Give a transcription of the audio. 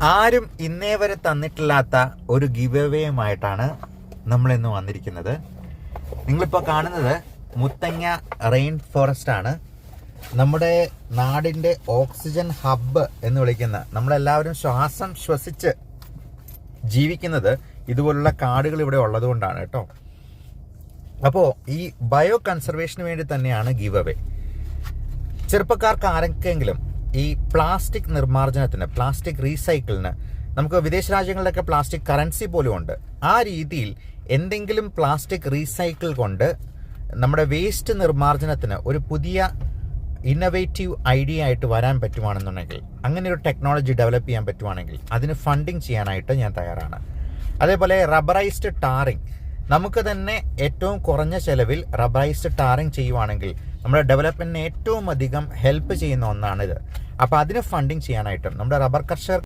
ആരും ഇന്നേ വരെ തന്നിട്ടില്ലാത്ത ഒരു ഗിവ് അവേയുമായിട്ടാണ് നമ്മളിന്ന് വന്നിരിക്കുന്നത്. നിങ്ങളിപ്പോൾ കാണുന്നത് മുത്തങ്ങ റെയിൻ ഫോറസ്റ്റ് ആണ്. നമ്മുടെ നാടിൻ്റെ ഓക്സിജൻ ഹബ്ബ് എന്ന് വിളിക്കുന്ന, നമ്മളെല്ലാവരും ശ്വാസം ശ്വസിച്ച് ജീവിക്കുന്നത് ഇതുപോലുള്ള കാടുകൾ ഇവിടെ ഉള്ളതുകൊണ്ടാണ് കേട്ടോ. അപ്പോൾ ഈ ബയോ കൺസർവേഷന് വേണ്ടി തന്നെയാണ് ഗിവ് അവേ. ചെറുപ്പക്കാർക്ക് ആർക്കെങ്കിലും ഈ പ്ലാസ്റ്റിക് നിർമ്മാർജ്ജനത്തിന്, പ്ലാസ്റ്റിക് റീസൈക്കിളിന്, നമുക്ക് വിദേശ രാജ്യങ്ങളിലൊക്കെ പ്ലാസ്റ്റിക് കറൻസി പോലും ഉണ്ട്. ആ രീതിയിൽ എന്തെങ്കിലും പ്ലാസ്റ്റിക് റീസൈക്കിൾ കൊണ്ട് നമ്മുടെ വേസ്റ്റ് നിർമ്മാർജ്ജനത്തിന് ഒരു പുതിയ ഇന്നൊവേറ്റീവ് ഐഡിയ ആയിട്ട് വരാൻ പറ്റുവാണെന്നുണ്ടെങ്കിൽ, അങ്ങനെ ഒരു ടെക്നോളജി ഡെവലപ്പ് ചെയ്യാൻ പറ്റുവാണെങ്കിൽ അതിന് ഫണ്ടിങ് ചെയ്യാനായിട്ട് ഞാൻ തയ്യാറാണ്. അതേപോലെ റബ്ബറൈസ്ഡ് ടാറിങ്, നമുക്ക് തന്നെ ഏറ്റവും കുറഞ്ഞ ചെലവിൽ റബ്ബറൈസ്ഡ് ടാറിങ് ചെയ്യുവാണെങ്കിൽ നമ്മുടെ ഡെവലപ്മെന്റിന് ഏറ്റവും അധികം ഹെൽപ്പ് ചെയ്യുന്ന ഒന്നാണിത്. അപ്പോൾ അതിന് ഫണ്ടിങ് ചെയ്യാനായിട്ടും നമ്മുടെ റബ്ബർ കർഷകർ